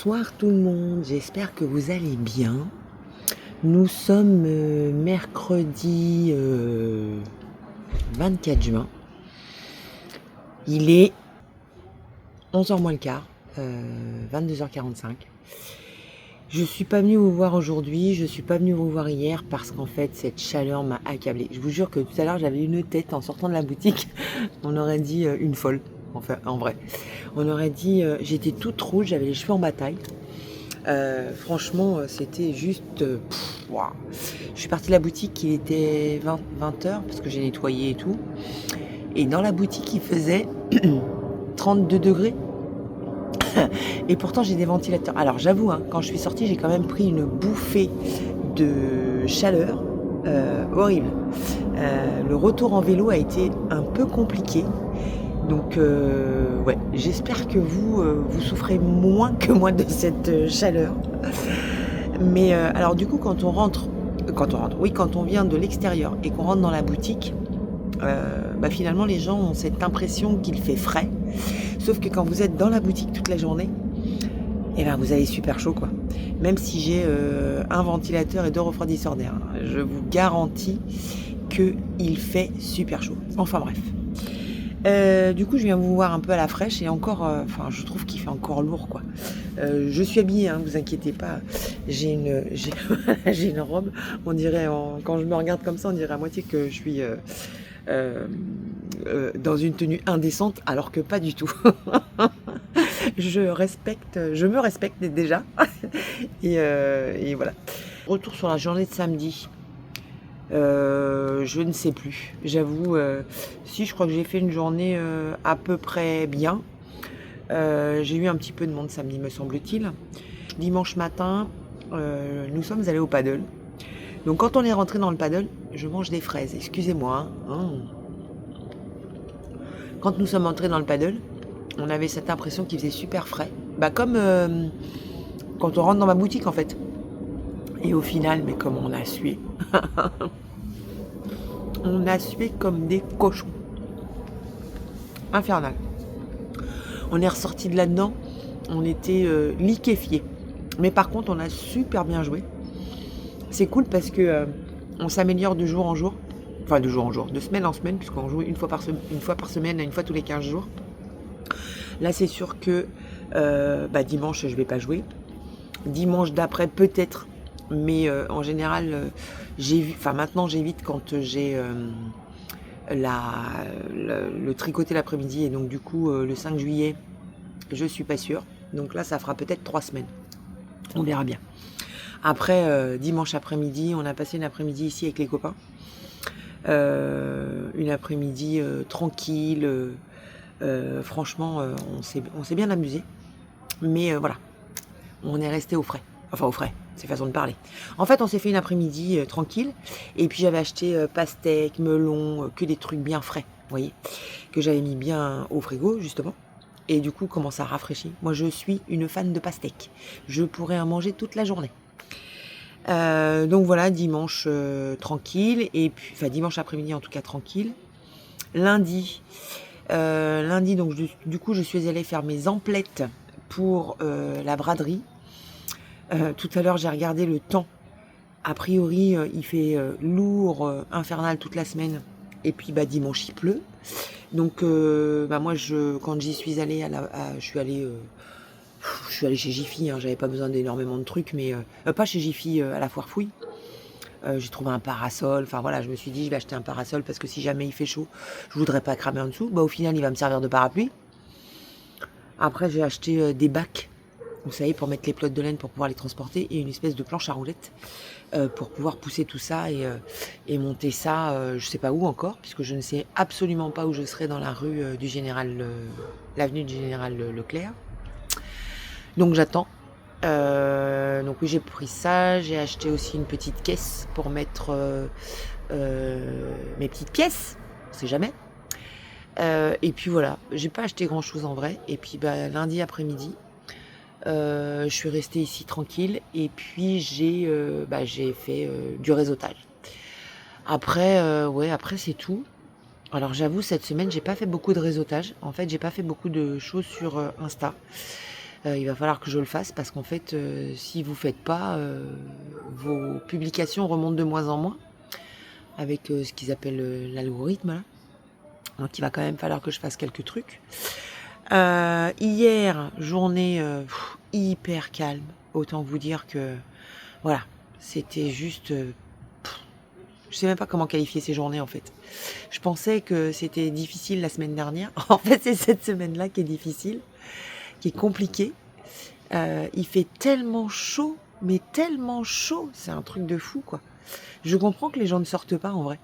Bonsoir tout le monde, j'espère que vous allez bien. Nous sommes mercredi 24 juin. Il est 11h moins le quart, 22h45. Je suis pas venue vous voir aujourd'hui, je suis pas venue vous voir hier parce qu'en fait cette chaleur m'a accablée. Je vous jure que tout à l'heure j'avais une tête en sortant de la boutique, on aurait dit une folle, enfin en vrai. On aurait dit, j'étais toute rouge, j'avais les cheveux en bataille. Franchement, c'était juste... wow. Je suis partie de la boutique, il était 20h, parce que j'ai nettoyé et tout. Et dans la boutique, il faisait 32 degrés. Et pourtant, j'ai des ventilateurs. Alors, j'avoue, hein, quand je suis sortie, j'ai quand même pris une bouffée de chaleur horrible. Le retour en vélo a été un peu compliqué. Donc, ouais, j'espère que vous souffrez moins que moi de cette chaleur. Mais alors du coup, quand on vient de l'extérieur et qu'on rentre dans la boutique, finalement les gens ont cette impression qu'il fait frais. Sauf que quand vous êtes dans la boutique toute la journée, vous avez super chaud quoi. Même si j'ai un ventilateur et 2 refroidisseurs d'air, je vous garantis qu'il fait super chaud. Enfin bref. Du coup, je viens vous voir un peu à la fraîche et encore, je trouve qu'il fait encore lourd, quoi. Je suis habillée, hein, vous inquiétez pas. J'ai une robe. On dirait, quand je me regarde comme ça, on dirait à moitié que je suis dans une tenue indécente, alors que pas du tout. Je me respecte déjà. Et voilà. Retour sur la journée de samedi. Je ne sais plus, j'avoue. Si, je crois que j'ai fait une journée à peu près bien. J'ai eu un petit peu de monde samedi, me semble-t-il. Dimanche matin, nous sommes allés au paddle. Donc quand on est rentré dans le paddle, je mange des fraises, excusez-moi. Hein. Quand nous sommes entrés dans le paddle, on avait cette impression qu'il faisait super frais. Comme quand on rentre dans ma boutique en fait. Et au final, mais comme on a sué. On a sué comme des cochons. Infernal. On est ressorti de là-dedans, on était liquéfiés. Mais par contre, on a super bien joué. C'est cool parce que on s'améliore de jour en jour. Enfin, de jour en jour, de semaine en semaine, puisqu'on joue une fois par semaine, une fois tous les 15 jours. Là, c'est sûr que dimanche, je ne vais pas jouer. Dimanche d'après, peut-être. Mais en général, maintenant, j'évite quand j'ai le tricoté l'après-midi. Et donc, du coup, le 5 juillet, je suis pas sûre. Donc là, ça fera peut-être 3 semaines. On verra bien. Après, dimanche après-midi, on a passé une après-midi ici avec les copains. Une après-midi tranquille. Franchement, on s'est bien amusé. Mais voilà, on est resté au frais. Enfin, au frais, c'est façon de parler. En fait, on s'est fait une après-midi tranquille. Et puis, j'avais acheté pastèques, melons, que des trucs bien frais, vous voyez, que j'avais mis bien au frigo, justement. Et du coup, comment ça rafraîchit. Moi, je suis une fan de pastèques. Je pourrais en manger toute la journée. Donc voilà, dimanche tranquille. Et puis, dimanche après-midi, en tout cas, tranquille. Lundi, donc du coup, je suis allée faire mes emplettes pour la braderie. Tout à l'heure, j'ai regardé le temps. A priori, il fait lourd, infernal toute la semaine. Et puis, dimanche, il pleut. Donc, moi, quand j'y suis allée, je suis allée chez Jiffy. Hein, j'avais pas besoin d'énormément de trucs, mais pas chez Jiffy, à la foire fouille. J'ai trouvé un parasol. Enfin voilà, je me suis dit, je vais acheter un parasol parce que si jamais il fait chaud, je voudrais pas cramer en dessous. Au final, il va me servir de parapluie. Après, j'ai acheté des bacs. Vous savez, pour mettre les pelotes de laine pour pouvoir les transporter et une espèce de planche à roulettes pour pouvoir pousser tout ça et monter ça, je sais pas où encore, puisque je ne sais absolument pas où je serai dans la rue l'avenue du Général Leclerc. Donc j'attends. Donc oui, j'ai pris ça. J'ai acheté aussi une petite caisse pour mettre mes petites pièces. On sait jamais. Et puis voilà, j'ai pas acheté grand chose en vrai. Et puis lundi après-midi, je suis restée ici tranquille et puis j'ai fait du réseautage. Après, après c'est tout. Alors j'avoue, cette semaine, j'ai pas fait beaucoup de réseautage. En fait, j'ai pas fait beaucoup de choses sur Insta. Il va falloir que je le fasse parce qu'en fait, si vous ne faites pas, vos publications remontent de moins en moins avec ce qu'ils appellent l'algorithme. Là. Donc il va quand même falloir que je fasse quelques trucs. Hier, journée hyper calme. Autant vous dire que voilà, c'était juste... je sais même pas comment qualifier ces journées en fait. Je pensais que c'était difficile la semaine dernière. En fait, c'est cette semaine-là qui est difficile, qui est compliquée. Il fait tellement chaud, mais tellement chaud. C'est un truc de fou, quoi. Je comprends que les gens ne sortent pas en vrai.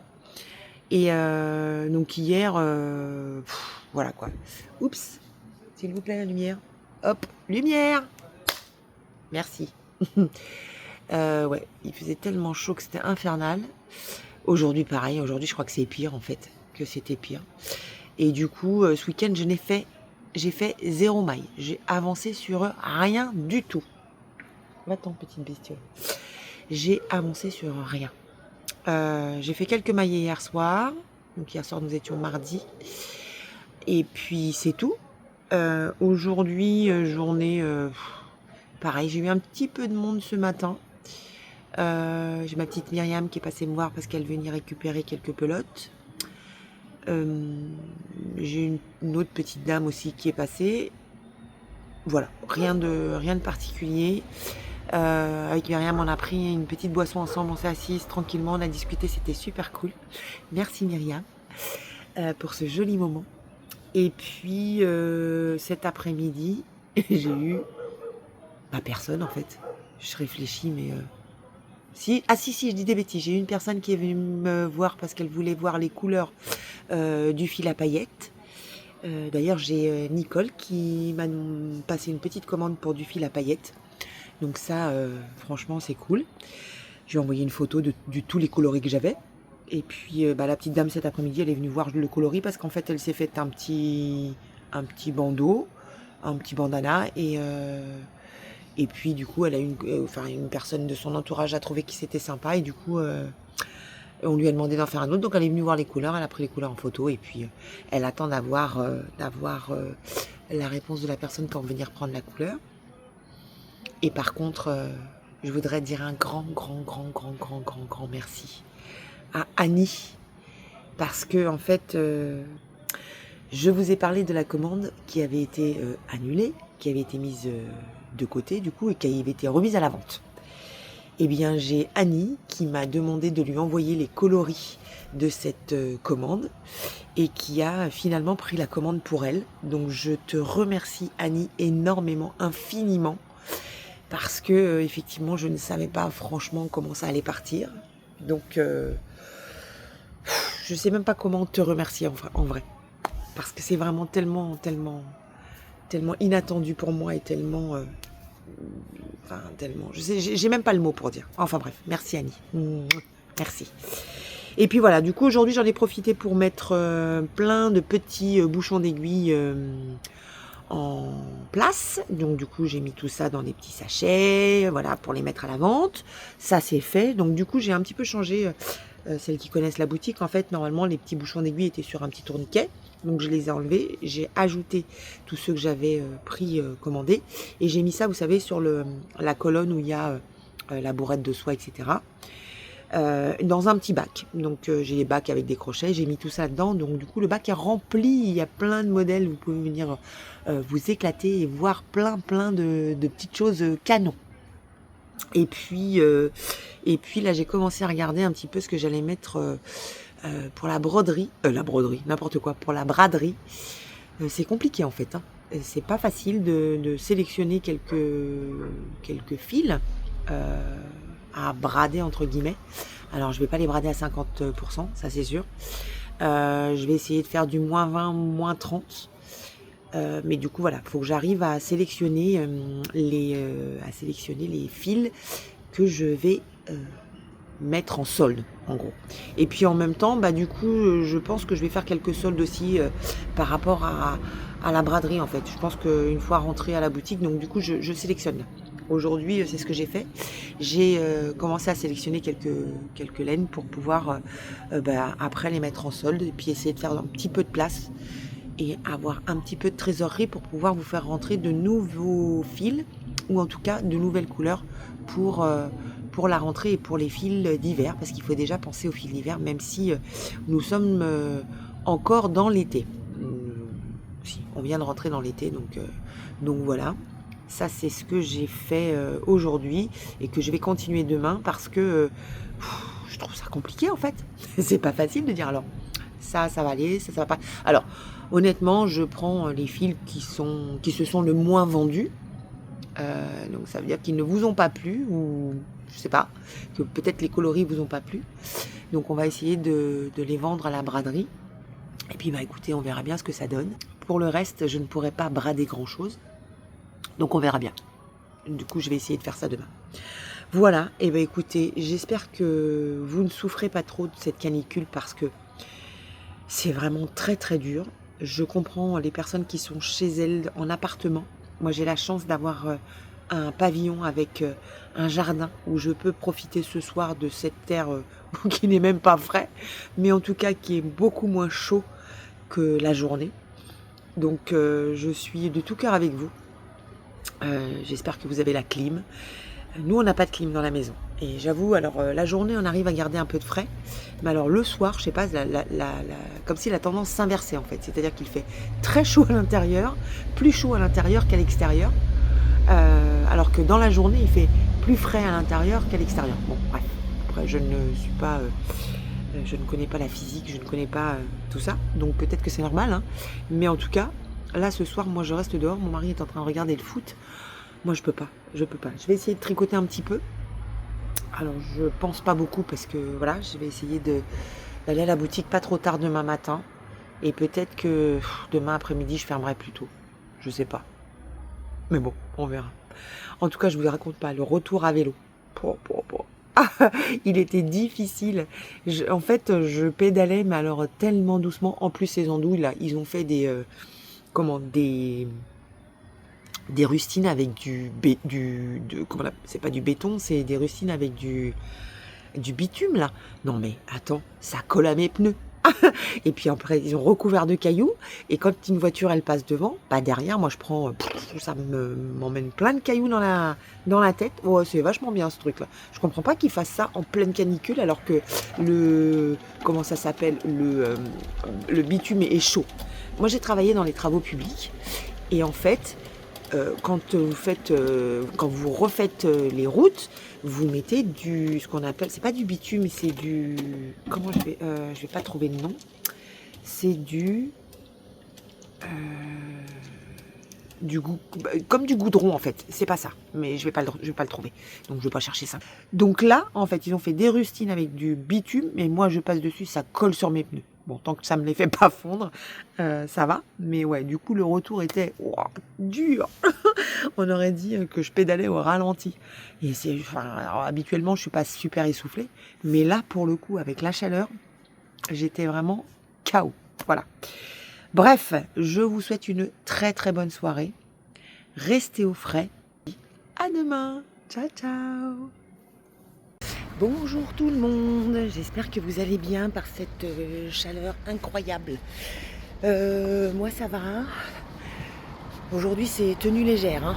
Et donc hier, voilà quoi. Oups, s'il vous plaît la lumière. Hop, lumière. Merci. Ouais, il faisait tellement chaud que c'était infernal. Aujourd'hui, pareil. Aujourd'hui, je crois que c'est pire en fait, que c'était pire. Et du coup, ce week-end, j'ai fait 0 maille. J'ai avancé sur rien du tout. Va-t'en, petite bestiole. J'ai avancé sur rien. J'ai fait quelques maillets hier soir. Donc hier soir, nous étions mardi. Et puis, c'est tout. Aujourd'hui, journée... pareil, j'ai eu un petit peu de monde ce matin. J'ai ma petite Myriam qui est passée me voir parce qu'elle venait récupérer quelques pelotes. J'ai une autre petite dame aussi qui est passée. Voilà, rien de particulier. Avec Myriam, on a pris une petite boisson ensemble, on s'est assises tranquillement, on a discuté, c'était super cool. Merci Myriam pour ce joli moment. Et puis cet après-midi, j'ai eu personne en fait. Je réfléchis, mais si, je dis des bêtises. J'ai eu une personne qui est venue me voir parce qu'elle voulait voir les couleurs du fil à paillettes. D'ailleurs, j'ai Nicole qui m'a passé une petite commande pour du fil à paillettes. Donc ça, franchement, c'est cool. Je lui ai envoyé une photo de tous les coloris que j'avais. Et puis, la petite dame, cet après-midi, elle est venue voir le coloris parce qu'en fait, elle s'est fait un petit bandeau, un petit bandana. Et puis, du coup, elle a une personne de son entourage a trouvé que c'était sympa. Et du coup, on lui a demandé d'en faire un autre. Donc, elle est venue voir les couleurs. Elle a pris les couleurs en photo. Et puis, elle attend d'avoir la réponse de la personne pour venir prendre la couleur. Et par contre, je voudrais dire un grand merci à Annie. Parce que, en fait, je vous ai parlé de la commande qui avait été annulée, qui avait été mise de côté, du coup, et qui avait été remise à la vente. Eh bien, j'ai Annie qui m'a demandé de lui envoyer les coloris de cette commande et qui a finalement pris la commande pour elle. Donc, je te remercie, Annie, énormément, infiniment. Parce que, effectivement, je ne savais pas franchement comment ça allait partir. Donc, je ne sais même pas comment te remercier en vrai. Parce que c'est vraiment tellement inattendu pour moi et tellement... tellement... j'ai même pas le mot pour dire. Enfin bref, merci Annie. Merci. Et puis voilà, du coup, aujourd'hui, j'en ai profité pour mettre plein de petits bouchons d'aiguille... en place. Donc du coup j'ai mis tout ça dans des petits sachets, voilà, pour les mettre à la vente. Ça c'est fait. Donc du coup j'ai un petit peu changé, celles qui connaissent la boutique, en fait normalement les petits bouchons d'aiguille étaient sur un petit tourniquet. Donc je les ai enlevés, j'ai ajouté tous ceux que j'avais commandés et j'ai mis ça, vous savez, sur la colonne où il y a la bourrette de soie, etc. Dans un petit bac. Donc j'ai les bacs avec des crochets, j'ai mis tout ça dedans. Donc du coup le bac est rempli, il y a plein de modèles, vous pouvez venir vous éclater et voir plein de petites choses canon. Et puis là j'ai commencé à regarder un petit peu ce que j'allais mettre pour la broderie, n'importe quoi, pour la braderie. C'est compliqué en fait, hein. C'est pas facile de sélectionner quelques fils à brader entre guillemets. Alors je vais pas les brader à 50%, ça c'est sûr. Je vais essayer de faire du moins 20, moins 30. Mais du coup voilà, il faut que j'arrive à sélectionner les fils que je vais mettre en solde en gros. Et puis en même temps, du coup je pense que je vais faire quelques soldes aussi par rapport à la braderie en fait. Je pense qu'une fois rentrée à la boutique, donc du coup je sélectionne. Aujourd'hui, c'est ce que j'ai fait. J'ai commencé à sélectionner quelques laines pour pouvoir après les mettre en solde et puis essayer de faire un petit peu de place. et avoir un petit peu de trésorerie pour pouvoir vous faire rentrer de nouveaux fils ou en tout cas de nouvelles couleurs pour la rentrée et pour les fils d'hiver, parce qu'il faut déjà penser aux fils d'hiver, même si nous sommes encore dans l'été. Si, on vient de rentrer dans l'été, donc voilà. Ça, c'est ce que j'ai fait aujourd'hui et que je vais continuer demain parce que je trouve ça compliqué en fait. C'est pas facile de dire alors ça va aller, ça va pas. Alors, honnêtement, je prends les fils qui se sont le moins vendus. Donc ça veut dire qu'ils ne vous ont pas plu ou je sais pas, que peut-être les coloris vous ont pas plu. Donc on va essayer de les vendre à la braderie. Et puis écoutez, on verra bien ce que ça donne. Pour le reste, je ne pourrai pas brader grand chose. Donc on verra bien. Du coup, je vais essayer de faire ça demain. Voilà, et écoutez, j'espère que vous ne souffrez pas trop de cette canicule parce que c'est vraiment très très dur. Je comprends les personnes qui sont chez elles en appartement. Moi, j'ai la chance d'avoir un pavillon avec un jardin où je peux profiter ce soir de cette terre qui n'est même pas frais, mais en tout cas qui est beaucoup moins chaud que la journée. Donc, je suis de tout cœur avec vous. J'espère que vous avez la clim. Nous, on n'a pas de clim dans la maison. Et j'avoue, alors la journée, on arrive à garder un peu de frais. Mais alors le soir, je sais pas, comme si la tendance s'inversait en fait. C'est-à-dire qu'il fait très chaud à l'intérieur, plus chaud à l'intérieur qu'à l'extérieur. Alors que dans la journée, il fait plus frais à l'intérieur qu'à l'extérieur. Bon, bref. Après, je ne connais pas la physique, je ne connais pas tout ça. Donc peut-être que c'est normal. Hein. Mais en tout cas, là, ce soir, moi, je reste dehors. Mon mari est en train de regarder le foot. Moi, je peux pas. Je vais essayer de tricoter un petit peu. Alors, je pense pas beaucoup parce que, voilà, je vais essayer d'aller à la boutique pas trop tard demain matin. Et peut-être que demain après-midi, je fermerai plus tôt. Je sais pas. Mais bon, on verra. En tout cas, je vous raconte pas. Le retour à vélo. Ah, il était difficile. En fait, je pédalais, mais alors tellement doucement. En plus, ces andouilles, là, ils ont fait des rustines avec c'est pas du béton, c'est des rustines avec du bitume là. Non mais attends, ça colle à mes pneus. Et puis après ils ont recouvert de cailloux et quand une voiture elle passe devant, derrière moi je prends, ça m'emmène plein de cailloux dans la tête. Oh, c'est vachement bien ce truc là. Je comprends pas qu'ils fassent ça en pleine canicule alors que le bitume est chaud. Moi j'ai travaillé dans les travaux publics et en fait quand vous refaites les routes, vous mettez ce qu'on appelle, c'est pas du bitume, c'est du, je vais pas trouver le nom, c'est comme du goudron en fait, c'est pas ça, mais je vais pas le trouver, donc je vais pas chercher ça. Donc là, en fait, ils ont fait des rustines avec du bitume, mais moi je passe dessus, ça colle sur mes pneus. Bon, tant que ça me les fait pas fondre, ça va. Mais ouais, du coup, le retour était dur. On aurait dit que je pédalais au ralenti. Et alors, habituellement, je suis pas super essoufflée. Mais là, pour le coup, avec la chaleur, j'étais vraiment KO. Voilà. Bref, je vous souhaite une très très bonne soirée. Restez au frais. À demain. Ciao, ciao. Bonjour tout le monde, j'espère que vous allez bien par cette chaleur incroyable. Moi ça va. Aujourd'hui c'est tenue légère. Hein.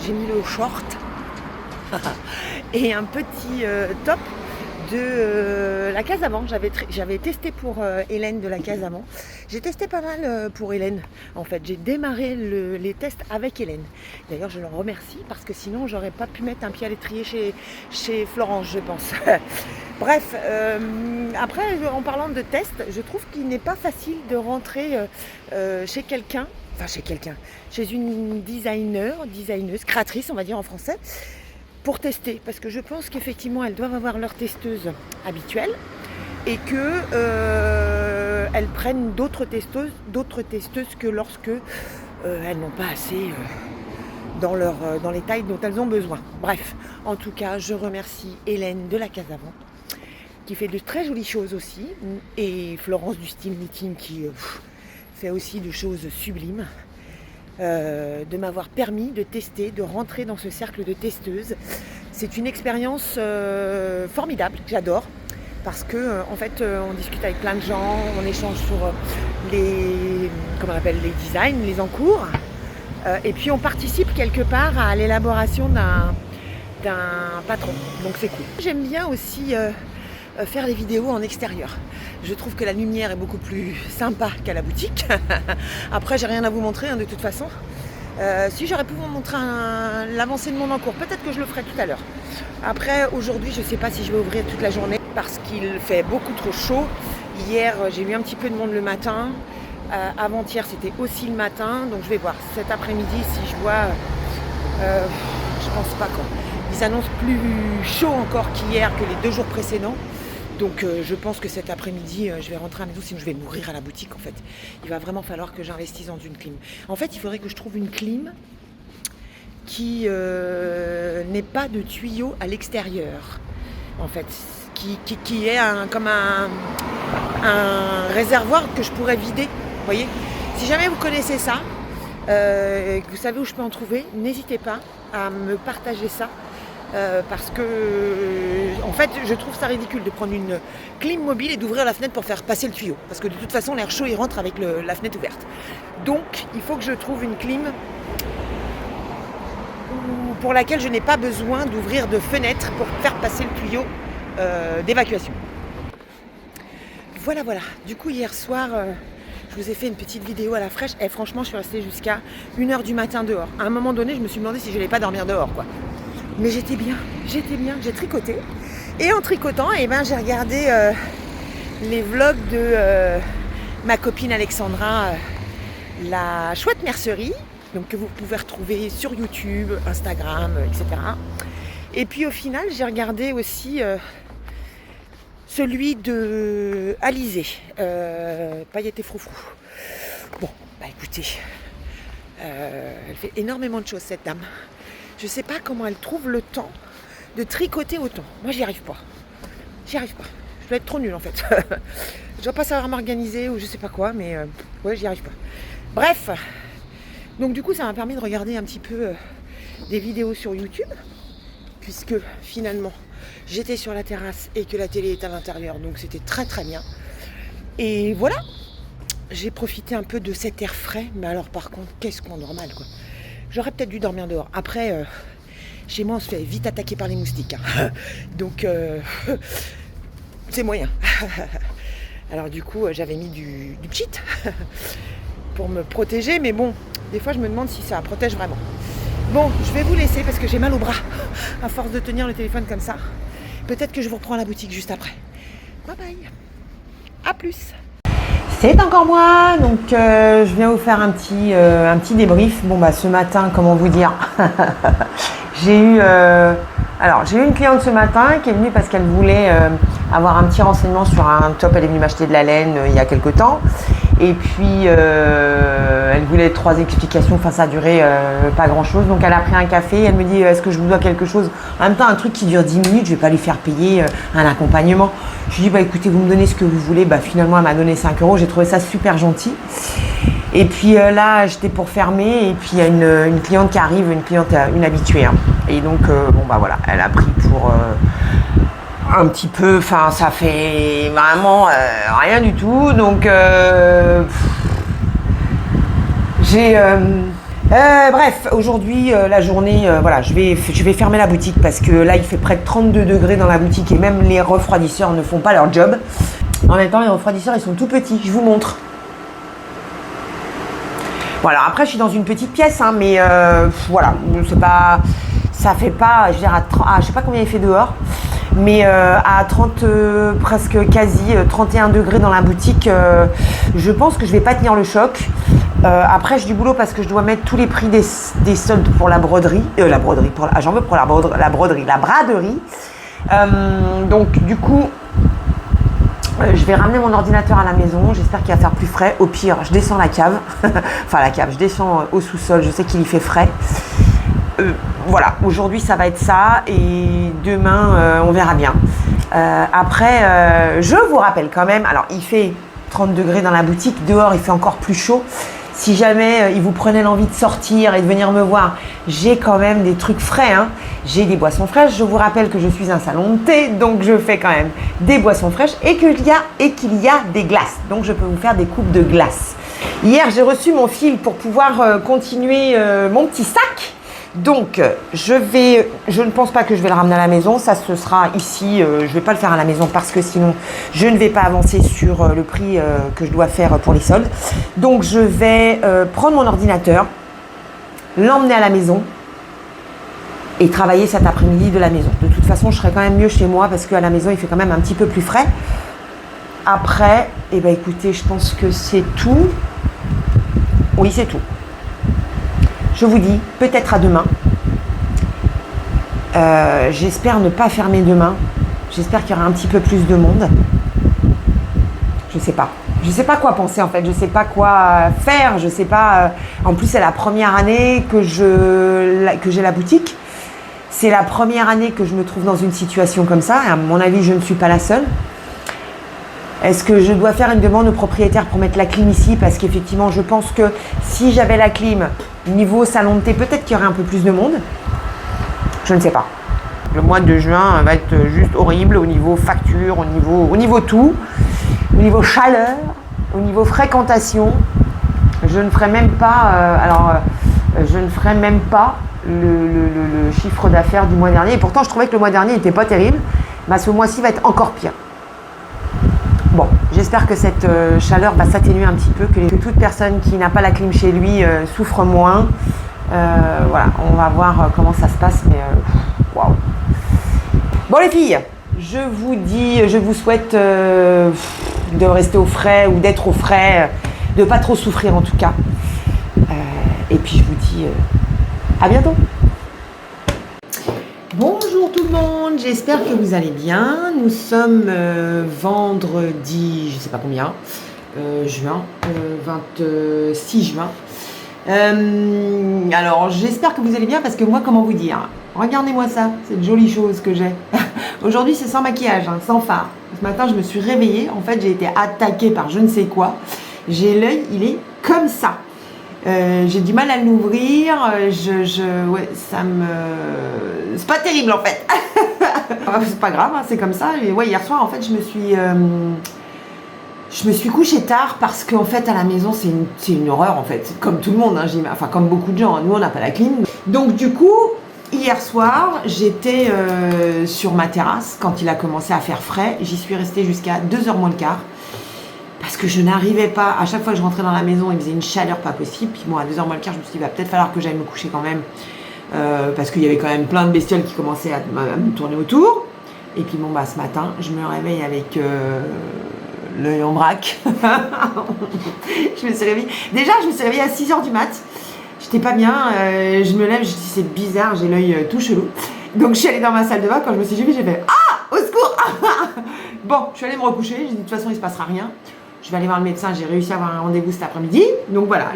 J'ai mis le short et un petit top de la Casamance. J'avais testé pour Hélène de la Casamance. J'ai testé pas mal pour Hélène. En fait, j'ai démarré les tests avec Hélène. D'ailleurs, je leur remercie parce que sinon, j'aurais pas pu mettre un pied à l'étrier chez Florence, je pense. Bref, après, en parlant de tests, je trouve qu'il n'est pas facile de rentrer chez une designeuse, créatrice, on va dire en français, pour tester, parce que je pense qu'effectivement elles doivent avoir leur testeuse habituelle et que elles prennent d'autres testeuses que lorsque elles n'ont pas assez dans les tailles dont elles ont besoin. Bref, en tout cas, je remercie Hélène de la Casamance qui fait de très jolies choses aussi et Florence du Style Knitting qui fait aussi de choses sublimes. De m'avoir permis de tester, de rentrer dans ce cercle de testeuses. C'est une expérience formidable, j'adore. parce que en fait on discute avec plein de gens, on échange sur les, comment on appelle, les designs, les encours, et puis on participe quelque part à l'élaboration d'un patron, donc c'est cool. J'aime bien aussi faire des vidéos en extérieur. Je trouve que la lumière est beaucoup plus sympa qu'à la boutique. Après j'ai rien à vous montrer de toute façon. Si j'aurais pu vous montrer l'avancée de mon encours, peut-être que je le ferai tout à l'heure. Après, aujourd'hui, je ne sais pas si je vais ouvrir toute la journée parce qu'il fait beaucoup trop chaud. Hier, j'ai eu un petit peu de monde le matin. Avant-hier, c'était aussi le matin. Donc, je vais voir cet après-midi si je vois. Je pense pas quoi. Ils annoncent plus chaud encore qu'hier, que les 2 jours précédents. Donc je pense que cet après-midi, je vais rentrer à la maison, sinon je vais mourir à la boutique en fait. Il va vraiment falloir que j'investisse dans une clim. En fait, il faudrait que je trouve une clim qui n'ait pas de tuyau à l'extérieur. En fait, qui est comme un réservoir que je pourrais vider. Vous voyez ? Si jamais vous connaissez ça, que vous savez où je peux en trouver, n'hésitez pas à me partager ça. Parce que en fait je trouve ça ridicule de prendre une clim mobile et d'ouvrir la fenêtre pour faire passer le tuyau, parce que de toute façon l'air chaud il rentre avec la fenêtre ouverte. Donc il faut que je trouve une clim pour laquelle je n'ai pas besoin d'ouvrir de fenêtre pour faire passer le tuyau d'évacuation. Voilà, du coup hier soir je vous ai fait une petite vidéo à la fraîche et franchement je suis restée jusqu'à 1h du matin dehors. À un moment donné je me suis demandé si je n'allais pas dormir dehors quoi. Mais j'étais bien, j'ai tricoté. Et en tricotant, j'ai regardé les vlogs de ma copine Alexandra, la chouette mercerie, donc que vous pouvez retrouver sur YouTube, Instagram, etc. Et puis au final, j'ai regardé aussi celui de Alizé, Paillettes et Froufrou. Bon, écoutez, elle fait énormément de choses cette dame. Je sais pas comment elle trouve le temps de tricoter autant. Moi, j'y arrive pas. Je dois être trop nulle en fait. Je dois pas savoir m'organiser ou je sais pas quoi, mais ouais, j'y arrive pas. Bref, donc du coup, ça m'a permis de regarder un petit peu des vidéos sur YouTube, puisque finalement, j'étais sur la terrasse et que la télé est à l'intérieur, donc c'était très très bien. Et voilà, j'ai profité un peu de cet air frais, mais alors par contre, qu'est-ce qu'on dort mal quoi. J'aurais peut-être dû dormir dehors. Après, chez moi, on se fait vite attaquer par les moustiques. Hein. Donc, c'est moyen. Alors du coup, j'avais mis du cheat pour me protéger. Mais bon, des fois, je me demande si ça protège vraiment. Bon, je vais vous laisser parce que j'ai mal au bras à force de tenir le téléphone comme ça. Peut-être que je vous reprends à la boutique juste après. Bye bye. À plus. C'est encore moi, donc je viens vous faire un petit débrief. Bon ce matin, comment vous dire, j'ai eu une cliente ce matin qui est venue parce qu'elle voulait avoir un petit renseignement sur un top. Elle est venue m'acheter de la laine il y a quelques temps. Et puis elle voulait 3 explications, enfin ça a duré pas grand chose. Donc elle a pris un café, elle me dit est-ce que je vous dois quelque chose? En même temps un truc qui dure 10 minutes, je vais pas lui faire payer un accompagnement. Je lui dis écoutez, vous me donnez ce que vous voulez. Finalement elle m'a donné 5 €, j'ai trouvé ça super gentil. Et puis là j'étais pour fermer et puis il y a une cliente qui arrive, une habituée. Hein. Et donc voilà, elle a pris pour un petit peu, enfin ça fait vraiment rien du tout, donc bref, aujourd'hui la journée, je vais fermer la boutique parce que là il fait près de 32 degrés dans la boutique et même les refroidisseurs ne font pas leur job. En même temps les refroidisseurs ils sont tout petits, je vous montre. Voilà, après je suis dans une petite pièce, hein, mais voilà, c'est pas, ça fait pas, je veux dire, je sais pas combien il fait dehors, mais à 30, presque quasi 31 degrés dans la boutique, je pense que je vais pas tenir le choc. Après j'ai du boulot parce que je dois mettre tous les prix des soldes pour la broderie, la braderie. Donc du coup, je vais ramener mon ordinateur à la maison, j'espère qu'il va faire plus frais. Au pire, je descends la cave, je descends au sous-sol, je sais qu'il y fait frais. Voilà, aujourd'hui ça va être ça et demain on verra bien. Après, je vous rappelle quand même, alors il fait 30 degrés dans la boutique, dehors il fait encore plus chaud. Si jamais il vous prenait l'envie de sortir et de venir me voir, j'ai quand même des trucs frais, hein. J'ai des boissons fraîches. Je vous rappelle que je suis un salon de thé, donc je fais quand même des boissons fraîches et qu'il y a des glaces. Donc je peux vous faire des coupes de glace. Hier, j'ai reçu mon fil pour pouvoir continuer mon petit sac. Donc, je ne pense pas que je vais le ramener à la maison. Ça, ce sera ici. Je ne vais pas le faire à la maison parce que sinon, je ne vais pas avancer sur le prix que je dois faire pour les soldes. Donc, je vais prendre mon ordinateur, l'emmener à la maison et travailler cet après-midi de la maison. De toute façon, je serai quand même mieux chez moi parce qu'à la maison, il fait quand même un petit peu plus frais. Après, eh ben, écoutez, je pense que c'est tout. Oui, c'est tout. Je vous dis peut-être à demain. J'espère ne pas fermer demain. J'espère qu'il y aura un petit peu plus de monde. Je sais pas. Je sais pas quoi penser en fait. Je sais pas quoi faire. Je sais pas. En plus, c'est la première année que j'ai la boutique. C'est la première année que je me trouve dans une situation comme ça. Et à mon avis, je ne suis pas la seule. Est-ce que je dois faire une demande au propriétaire pour mettre la clim ici? Parce qu'effectivement, je pense que si j'avais la clim niveau salon de thé, peut-être qu'il y aurait un peu plus de monde. Je ne sais pas. Le mois de juin va être juste horrible au niveau facture, au niveau tout, au niveau chaleur, au niveau fréquentation. Je ne ferai même pas, je ne ferai même pas le chiffre d'affaires du mois dernier. Et pourtant, je trouvais que le mois dernier n'était pas terrible. Mais ce mois-ci va être encore pire. Bon, j'espère que cette chaleur va s'atténuer un petit peu, que toute personne qui n'a pas la clim chez lui souffre moins. Voilà, on va voir comment ça se passe, mais waouh. Bon les filles, je vous souhaite de rester au frais ou d'être au frais, de ne pas trop souffrir en tout cas. Et puis je vous dis à bientôt. Bonjour tout le monde, j'espère que vous allez bien. Nous sommes vendredi, je ne sais pas combien, juin, 26 juin. Alors j'espère que vous allez bien parce que moi, comment vous dire, regardez-moi ça, cette jolie chose que j'ai. Aujourd'hui c'est sans maquillage, hein, sans fard. Ce matin je me suis réveillée, en fait j'ai été attaquée par je ne sais quoi. J'ai l'œil, il est comme ça. J'ai du mal à l'ouvrir, ouais, c'est pas terrible en fait. C'est pas grave, hein, c'est comme ça. Et ouais, hier soir en fait je me suis couchée tard parce qu'en fait à la maison c'est une horreur en fait, comme tout le monde, hein, enfin comme beaucoup de gens, nous on n'a pas la clim. Donc du coup, hier soir j'étais sur ma terrasse quand il a commencé à faire frais, j'y suis restée jusqu'à 2h moins le quart. Parce que je n'arrivais pas, à chaque fois que je rentrais dans la maison, il faisait une chaleur pas possible. Puis moi, à 2h moins le quart, je me suis dit, il va peut-être falloir que j'aille me coucher quand même. Parce qu'il y avait quand même plein de bestioles qui commençaient à me tourner autour. Et puis bon, bah ce matin, je me réveille avec l'œil en vrac. Je me suis réveillée. Déjà, je me suis réveillée à 6h du mat. J'étais pas bien. Je me lève, je dis, c'est bizarre, j'ai l'œil tout chelou. Donc je suis allée dans ma salle de bain. Quand je me suis levée, j'ai fait, ah, au secours. Bon, je suis allée me recoucher. J'ai dit, de toute façon, il se passera rien. Je vais aller voir le médecin, j'ai réussi à avoir un rendez-vous cet après-midi. Donc voilà,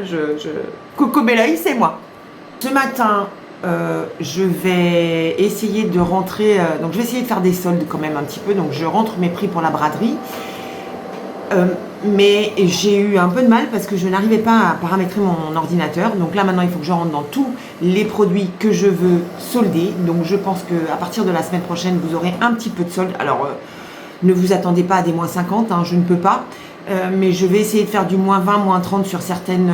Coco Belleuil, c'est moi. Ce matin, je vais essayer de rentrer, donc je vais essayer de faire des soldes quand même un petit peu. Donc je rentre mes prix pour la braderie. Mais j'ai eu un peu de mal parce que je n'arrivais pas à paramétrer mon ordinateur. Donc là maintenant, il faut que je rentre dans tous les produits que je veux solder. Donc je pense qu'à partir de la semaine prochaine, vous aurez un petit peu de solde. Alors ne vous attendez pas à des moins 50, hein, je ne peux pas. Mais je vais essayer de faire du moins 20, moins 30 sur certaines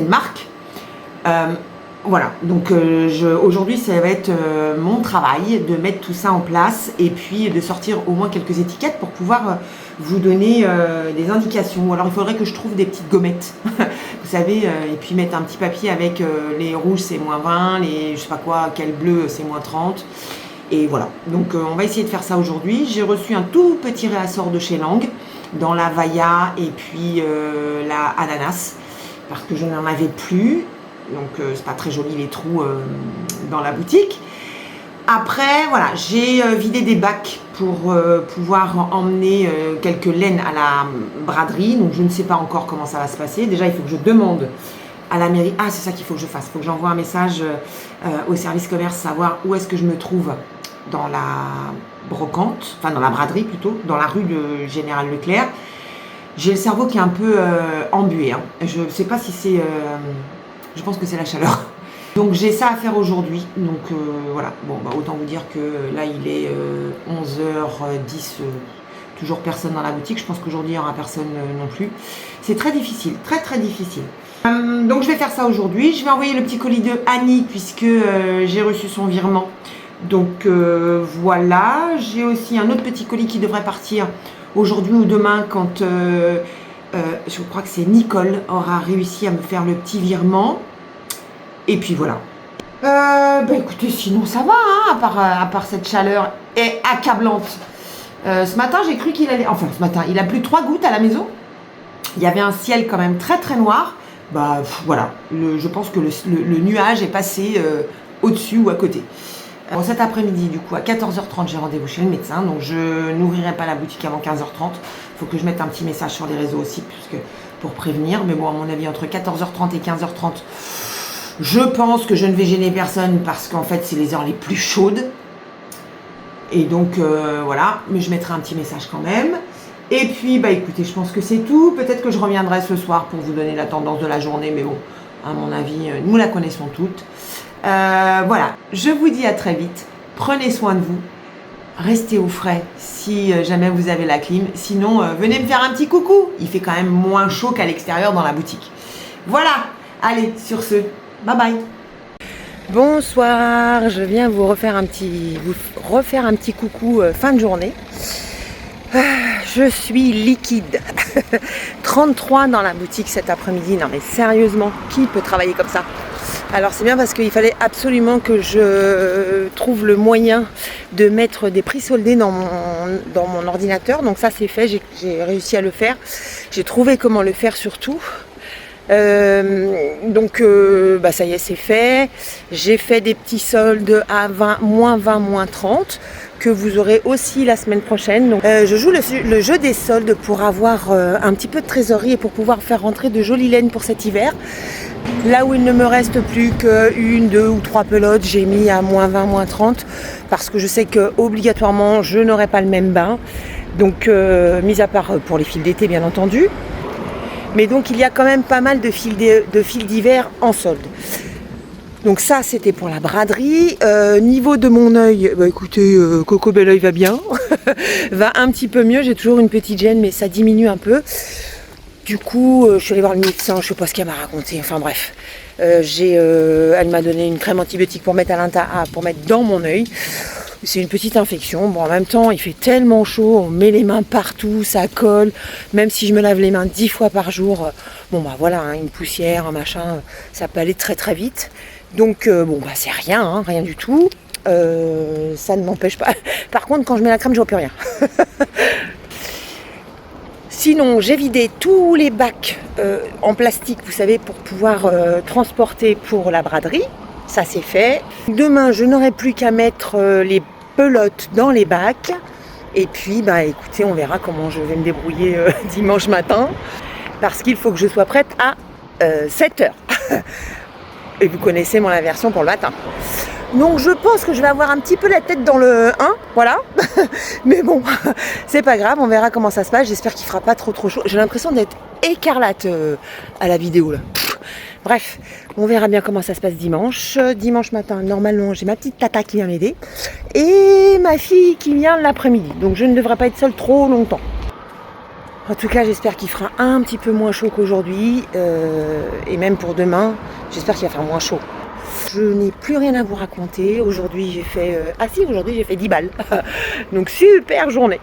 marques. Voilà, donc aujourd'hui ça va être mon travail de mettre tout ça en place et puis de sortir au moins quelques étiquettes pour pouvoir vous donner des indications. Alors il faudrait que je trouve des petites gommettes, vous savez, et puis mettre un petit papier avec les rouges c'est moins 20, les je sais pas quoi, quel bleu c'est moins 30. Et voilà, donc on va essayer de faire ça aujourd'hui. J'ai reçu un tout petit réassort de chez Lang dans la Vaya et puis la ananas parce que je n'en avais plus, donc c'est pas très joli les trous dans la boutique. Après voilà, j'ai vidé des bacs pour pouvoir emmener quelques laines à la braderie, donc je ne sais pas encore comment ça va se passer. Déjà il faut que je demande à la mairie, ah c'est ça qu'il faut que je fasse, il faut que j'envoie un message au service commerce, savoir où est-ce que je me trouve dans la brocante, enfin dans la braderie plutôt, dans la rue de Général Leclerc. J'ai le cerveau qui est un peu embué. Hein. Je ne sais pas si c'est... je pense que c'est la chaleur. Donc j'ai ça à faire aujourd'hui. Donc voilà. Bon, bah, autant vous dire que là, il est 11h10. Toujours personne dans la boutique. Je pense qu'aujourd'hui, il n'y aura personne non plus. C'est très difficile. Très, très difficile. Donc je vais faire ça aujourd'hui. Je vais envoyer le petit colis de Annie puisque j'ai reçu son virement. Donc voilà. J'ai aussi un autre petit colis qui devrait partir aujourd'hui ou demain quand je crois que c'est Nicole aura réussi à me faire le petit virement. Et puis voilà. Bah écoutez, sinon ça va, hein, à part cette chaleur est accablante. Ce matin, j'ai cru qu'il allait... Enfin, ce matin, il a plu 3 gouttes à la maison. Il y avait un ciel quand même très très noir. Bah voilà, je pense que le nuage est passé au-dessus ou à côté. Bon, cet après-midi, du coup, à 14h30, j'ai rendez-vous chez le médecin. Donc, je n'ouvrirai pas la boutique avant 15h30. Il faut que je mette un petit message sur les réseaux aussi pour prévenir. Mais bon, à mon avis, entre 14h30 et 15h30, je pense que je ne vais gêner personne parce qu'en fait, c'est les heures les plus chaudes. Et donc, voilà. Mais je mettrai un petit message quand même. Et puis, bah écoutez, je pense que c'est tout. Peut-être que je reviendrai ce soir pour vous donner la tendance de la journée. Mais bon, à mon avis, nous la connaissons toutes. Voilà, je vous dis à très vite. Prenez soin de vous. Restez au frais si jamais vous avez la clim. Sinon, venez me faire un petit coucou. Il fait quand même moins chaud qu'à l'extérieur dans la boutique. Voilà, allez, sur ce, bye bye. Bonsoir, je viens vous refaire un petit coucou fin de journée. Je suis liquide. 33 dans la boutique cet après-midi. Non mais sérieusement, qui peut travailler comme ça? Alors c'est bien parce qu'il fallait absolument que je trouve le moyen de mettre des prix soldés dans mon ordinateur. Donc ça c'est fait, j'ai réussi à le faire. J'ai trouvé comment le faire surtout. Donc bah ça y est, c'est fait. J'ai fait des petits soldes à moins 20, moins 30 que vous aurez aussi la semaine prochaine. Donc, je joue le jeu des soldes pour avoir un petit peu de trésorerie et pour pouvoir faire rentrer de jolies laines pour cet hiver. Là où il ne me reste plus qu'une, 2 ou 3 pelotes, j'ai mis à moins 20, moins 30 parce que je sais que obligatoirement je n'aurai pas le même bain. Donc mis à part pour les fils d'été bien entendu. Mais donc il y a quand même pas mal de fils d'hiver en solde. Donc ça c'était pour la braderie. Niveau de mon œil, bah écoutez, Coco Bel Oeil va bien. Va un petit peu mieux, j'ai toujours une petite gêne mais ça diminue un peu. Du coup, je suis allée voir le médecin, je sais pas ce qu'elle m'a raconté, enfin bref. Elle m'a donné une crème antibiotique pour mettre pour mettre dans mon œil. C'est une petite infection. Bon, en même temps, il fait tellement chaud, on met les mains partout, ça colle. Même si je me lave les mains 10 fois par jour, bon bah voilà, hein, une poussière, un machin, ça peut aller très très vite. Donc bon bah c'est rien, hein, rien du tout. Ça ne m'empêche pas. Par contre, quand je mets la crème, je vois plus rien. Sinon, j'ai vidé tous les bacs en plastique, vous savez, pour pouvoir transporter pour la braderie. Ça, c'est fait. Demain, je n'aurai plus qu'à mettre les pelotes dans les bacs. Et puis, bah, écoutez, on verra comment je vais me débrouiller dimanche matin. Parce qu'il faut que je sois prête à 7h. Et vous connaissez mon aversion pour le matin. Donc je pense que je vais avoir un petit peu la tête dans le 1, voilà. Mais bon, c'est pas grave, on verra comment ça se passe. J'espère qu'il fera pas trop chaud. J'ai l'impression d'être écarlate à la vidéo là. Bref, on verra bien comment ça se passe dimanche. Dimanche matin, normalement, j'ai ma petite tata qui vient m'aider. Et ma fille qui vient l'après-midi. Donc je ne devrais pas être seule trop longtemps. En tout cas, j'espère qu'il fera un petit peu moins chaud qu'aujourd'hui. Et même pour demain, j'espère qu'il va faire moins chaud. Je n'ai plus rien à vous raconter. Aujourd'hui, j'ai fait... aujourd'hui, j'ai fait 10 balles. Donc, super journée.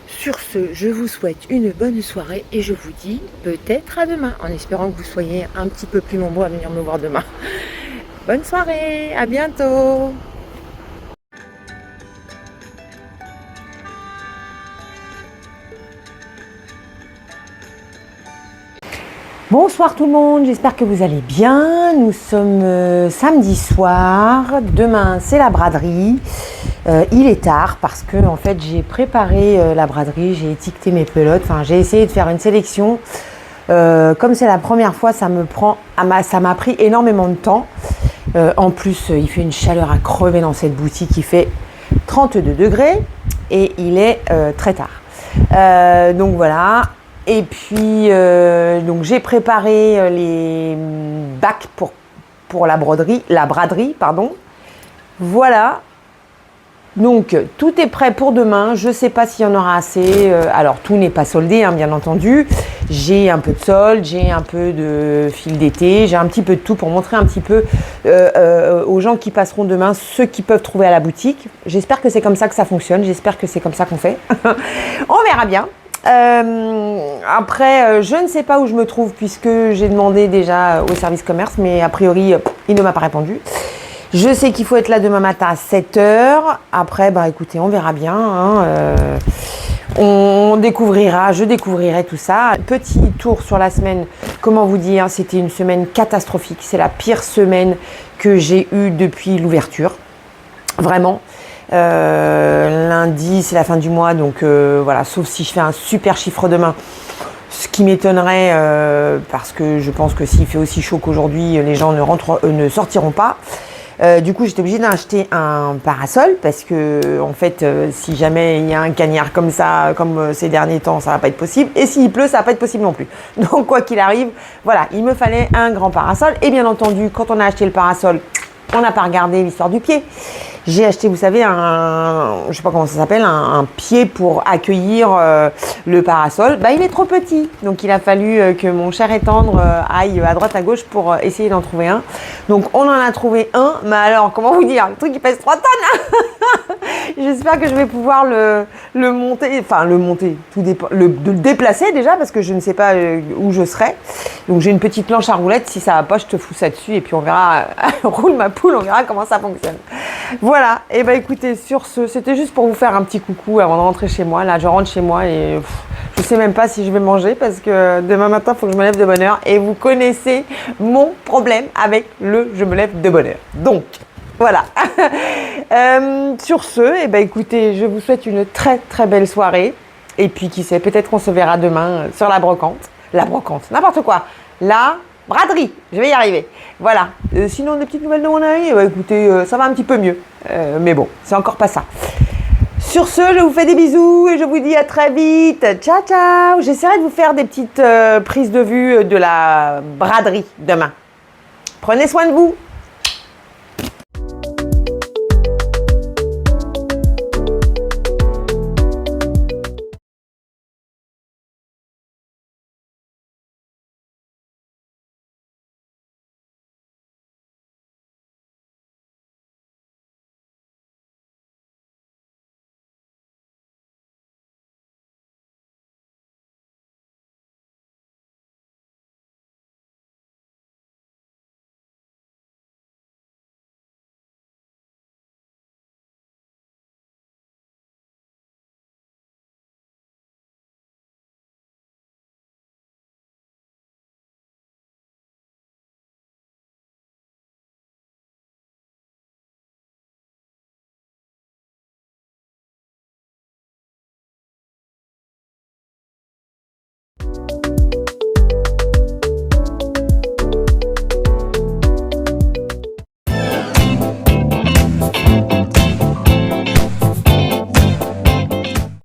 Sur ce, je vous souhaite une bonne soirée et je vous dis peut-être à demain, en espérant que vous soyez un petit peu plus nombreux à venir me voir demain. Bonne soirée, à bientôt. Bonsoir tout le monde, j'espère que vous allez bien. Nous sommes samedi soir, demain c'est la braderie. Il est tard parce que en fait j'ai préparé la braderie, j'ai étiqueté mes pelotes, enfin j'ai essayé de faire une sélection. Comme c'est la première fois, ça m'a pris énormément de temps. En plus, il fait une chaleur à crever dans cette boutique, il fait 32 degrés et il est très tard. Donc voilà. Et puis, donc j'ai préparé les bacs pour la braderie, pardon. Voilà. Donc, tout est prêt pour demain. Je ne sais pas s'il y en aura assez. Alors, tout n'est pas soldé, hein, bien entendu. J'ai un peu de solde, j'ai un peu de fil d'été, j'ai un petit peu de tout pour montrer un petit peu aux gens qui passeront demain ce qu'ils peuvent trouver à la boutique. J'espère que c'est comme ça que ça fonctionne. J'espère que c'est comme ça qu'on fait. On verra bien. Après, je ne sais pas où je me trouve puisque j'ai demandé déjà au service commerce, mais a priori, il ne m'a pas répondu. Je sais qu'il faut être là demain matin à 7h. Après, bah écoutez, on verra bien. Hein, je découvrirai tout ça. Petit tour sur la semaine. Comment vous dire, c'était une semaine catastrophique. C'est la pire semaine que j'ai eue depuis l'ouverture. Vraiment. Lundi, c'est la fin du mois. Donc voilà, sauf si je fais un super chiffre demain. Ce qui m'étonnerait, parce que je pense que s'il fait aussi chaud qu'aujourd'hui, les gens ne sortiront pas. Du coup, j'étais obligée d'acheter un parasol parce que, en fait, si jamais il y a un cagnard comme ça, comme ces derniers temps, ça va pas être possible. Et s'il pleut, ça va pas être possible non plus. Donc, quoi qu'il arrive, voilà, il me fallait un grand parasol. Et bien entendu, quand on a acheté le parasol, on n'a pas regardé l'histoire du pied. J'ai acheté, vous savez, je sais pas comment ça s'appelle, un pied pour accueillir le parasol. Bah, il est trop petit. Donc, il a fallu que mon cher et tendre aille à droite à gauche pour essayer d'en trouver un. Donc, on en a trouvé un. Mais alors, comment vous dire, le truc, il pèse 3 tonnes. J'espère que je vais pouvoir le monter. Enfin, le monter, tout dépend. De le déplacer déjà, parce que je ne sais pas où je serai. Donc, j'ai une petite planche à roulettes. Si ça va pas, je te fous ça dessus. Et puis, on verra. Roule ma poule, on verra comment ça fonctionne. Voilà, et bah écoutez, sur ce, c'était juste pour vous faire un petit coucou avant de rentrer chez moi. Là, je rentre chez moi et je sais même pas si je vais manger parce que demain matin, il faut que je me lève de bonne heure. Et vous connaissez mon problème avec le je me lève de bonne heure. Donc, voilà. Sur ce, et bah écoutez, je vous souhaite une très très belle soirée. Et puis, qui sait, peut-être qu'on se verra demain sur la brocante. La brocante, n'importe quoi. La braderie, je vais y arriver. Voilà. Sinon, des petites nouvelles de mon ami, écoutez, ça va un petit peu mieux. Mais bon, c'est encore pas ça. Sur ce, je vous fais des bisous et je vous dis à très vite. Ciao, ciao. J'essaierai de vous faire des petites prises de vue de la braderie demain. Prenez soin de vous.